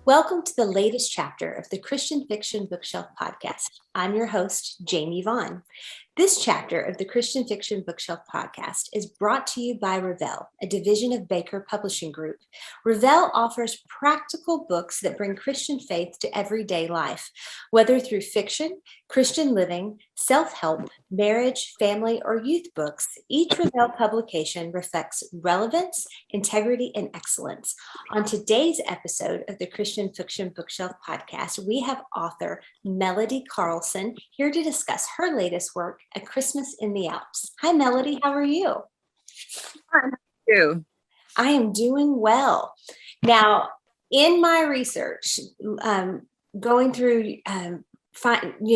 Welcome to the latest chapter of the Christian Fiction Bookshelf Podcast. I'm your host, Jamie Vaughn. This chapter of the Christian Fiction Bookshelf Podcast is brought to you by Revell, a division of Baker Publishing Group. Revell offers practical books that bring Christian faith to everyday life, whether through fiction, Christian living, self-help, marriage, family, or youth books. Each Revell publication reflects relevance, integrity, and excellence. On today's episode of the Christian Fiction Bookshelf Podcast, we have author Melody Carlson here to discuss her latest work, A Christmas in the Alps. Hi, Melody. How are you? How are you? I am doing well. Now, in my research, going through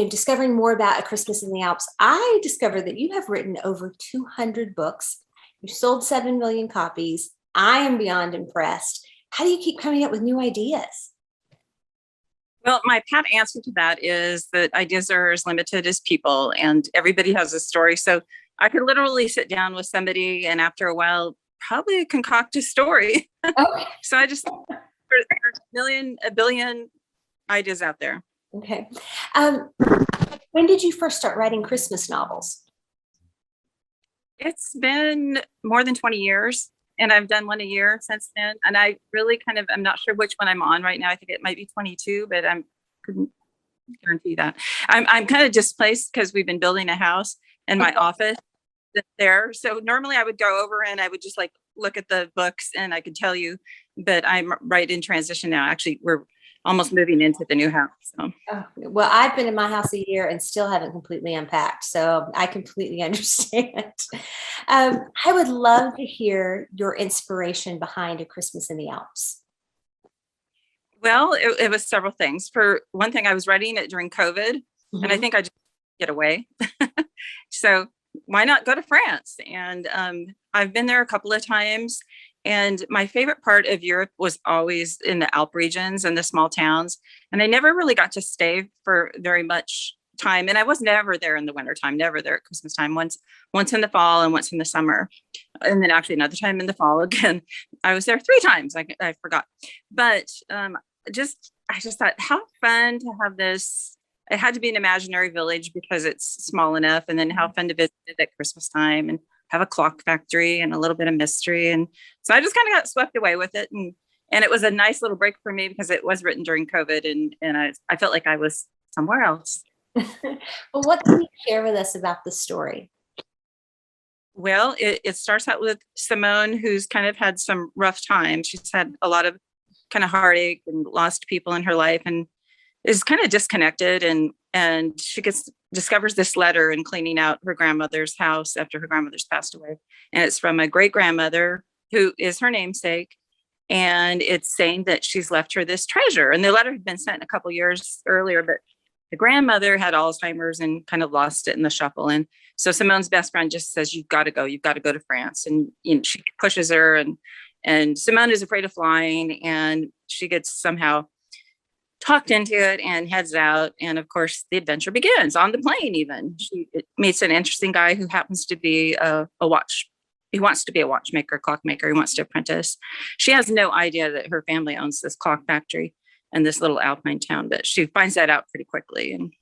discovering more about A Christmas in the Alps, I discovered that you have written over 200 books. You've sold 7 million copies. I am beyond impressed. How do you keep coming up with new ideas? Well, my pat answer to that is that ideas are as limited as people, and everybody has a story. So I could literally sit down with somebody and after a while, probably concoct a story. Okay. So I just, there's a billion ideas out there. Okay. When did you first start writing Christmas novels? It's been more than 20 years. And I've done one a year since then. And I really I'm not sure which one I'm on right now. I think it might be 22, but I couldn't guarantee that. I'm kind of displaced because we've been building a house and my office is there. So normally I would go over and I would just look at the books and I could tell you, but I'm right in transition now. Actually, we're almost moving into the new house. So. Oh, well, I've been in my house a year and still haven't completely unpacked, so I completely understand. I would love to hear your inspiration behind A Christmas in the Alps. Well, it was several things. For one thing, I was writing it during COVID, and I think I just get away. So why not go to France? And I've been there a couple of times. And my favorite part of Europe was always in the Alp regions and the small towns. And I never really got to stay for very much time. And I was never there in the wintertime, never there at Christmas time, once in the fall and once in the summer. And then actually another time in the fall again. I was there 3 times. I forgot. But I just thought how fun to have this. It had to be an imaginary village because it's small enough. And then how fun to visit at Christmas time and have a clock factory and a little bit of mystery. And so I just kind of got swept away with it. And it was a nice little break for me because it was written during COVID and I felt like I was somewhere else. Well, what can you share with us about the story? Well, it starts out with Simone, who's kind of had some rough times. She's had a lot of kind of heartache and lost people in her life and is kind of disconnected. And she discovers this letter in cleaning out her grandmother's house after her grandmother's passed away. And it's from a great grandmother who is her namesake. And it's saying that she's left her this treasure. And the letter had been sent a couple years earlier, but the grandmother had Alzheimer's and kind of lost it in the shuffle. And so Simone's best friend just says, you've got to go to France. And she pushes her and Simone is afraid of flying and she gets somehow talked into it and heads out. And of course, the adventure begins on the plane even. She meets an interesting guy who happens to be he wants to be a watchmaker, clockmaker. He wants to apprentice. She has no idea that her family owns this clock factory in this little alpine town, but she finds that out pretty quickly and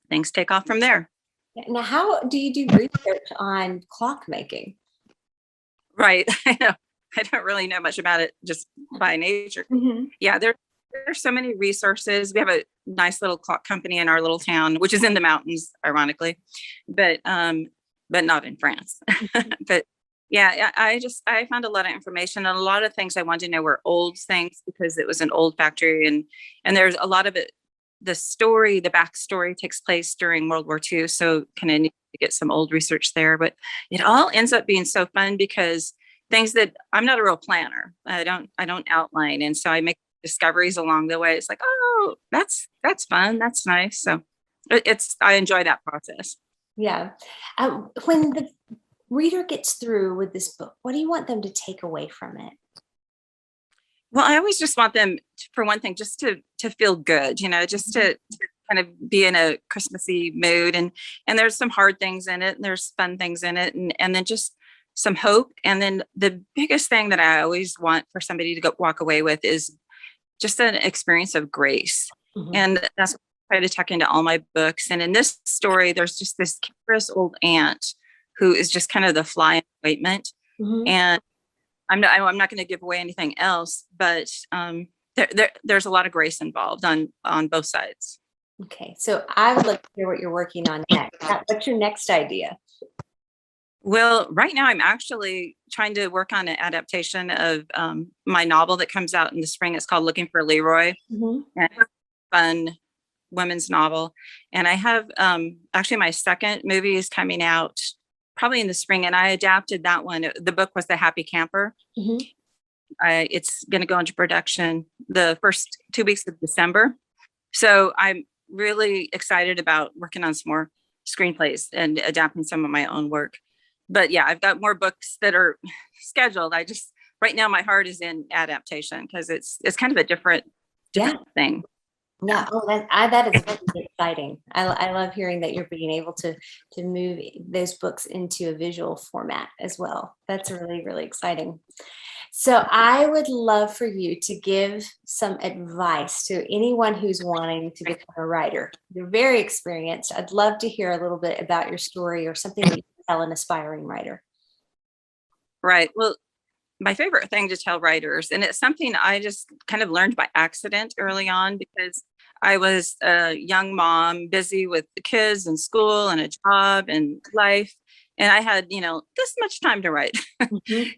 things take off from there. Now, how do you do research on clockmaking? Right. I know. I don't really know much about it just by nature. Mm-hmm. Yeah, there's so many resources. We have a nice little clock company in our little town, which is in the mountains, ironically, but not in France. But yeah, I found a lot of information and a lot of things I wanted to know were old things because it was an old factory and there's a lot of it. The backstory takes place during World War II. So kind of need to get some old research there, but it all ends up being so fun because things that I'm not a real planner. I don't outline. And so I make discoveries along the way. It's like, oh, that's fun. That's nice. So I enjoy that process. Yeah. When the reader gets through with this book, what do you want them to take away from it? Well, I always just want them, for one thing, just to feel good, just to kind of be in a Christmassy mood. And there's some hard things in it and there's fun things in it. And then just some hope. And then the biggest thing that I always want for somebody to walk away with is just an experience of grace. Mhm. And that's what I try to tuck into all my books. And in this story, there's just this curious old aunt who is just kind of the fly in ointment. Mhm. And I'm not going to give away anything else, but there's a lot of grace involved on both sides. Okay, so I would like to hear what you're working on next. What's your next idea? Well, right now I'm actually trying to work on an adaptation of my novel that comes out in the spring. It's called Looking for Leroy, Mhm. and it's a fun women's novel. And I have actually my second movie is coming out probably in the spring, and I adapted that one. The book was The Happy Camper. Mhm. It's going to go into production the first 2 weeks of December. So I'm really excited about working on some more screenplays and adapting some of my own work. But yeah, I've got more books that are scheduled. Right now my heart is in adaptation because it's kind of a different thing. Yeah. Oh, that is really exciting. I love hearing that you're being able to move those books into a visual format as well. That's really, really exciting. So I would love for you to give some advice to anyone who's wanting to become a writer. You're very experienced. I'd love to hear a little bit about your story or something that you can tell an aspiring writer. Right. Well, my favorite thing to tell writers, and it's something I just kind of learned by accident early on because I was a young mom, busy with the kids and school and a job and life. And I had, this much time to write. Mhm.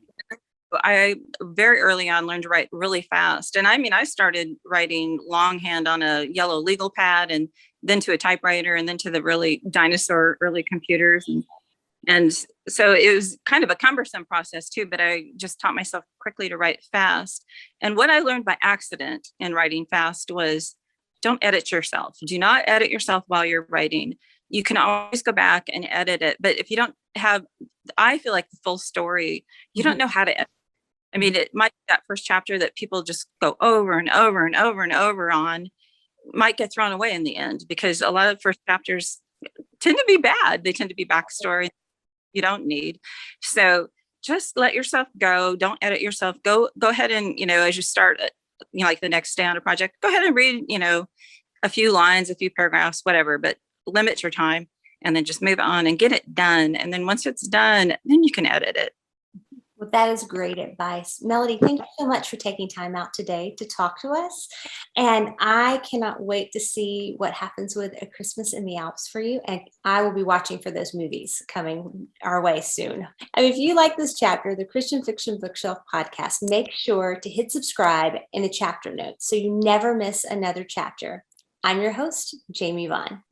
I very early on learned to write really fast. And I started writing longhand on a yellow legal pad and then to a typewriter and then to the really dinosaur early computers. And so it was kind of a cumbersome process too, but I just taught myself quickly to write fast. And what I learned by accident in writing fast was don't edit yourself. Do not edit yourself while you're writing. You can always go back and edit it. But if you don't have, I feel like the full story, you don't know how to edit. I mean, it might be that first chapter that people just go over and over and over and over on might get thrown away in the end because a lot of first chapters tend to be bad. They tend to be backstory you don't need. So just let yourself go. Don't edit yourself. Go ahead and, as you start, like the next day on a project, go ahead and read, a few lines, a few paragraphs, whatever, but limit your time and then just move on and get it done. And then once it's done, then you can edit it. Well, that is great advice. Melody, thank you so much for taking time out today to talk to us. And I cannot wait to see what happens with A Christmas in the Alps for you. And I will be watching for those movies coming our way soon. And if you like this chapter, the Christian Fiction Bookshelf podcast, make sure to hit subscribe in the chapter notes so you never miss another chapter. I'm your host, Jamie Vaughn.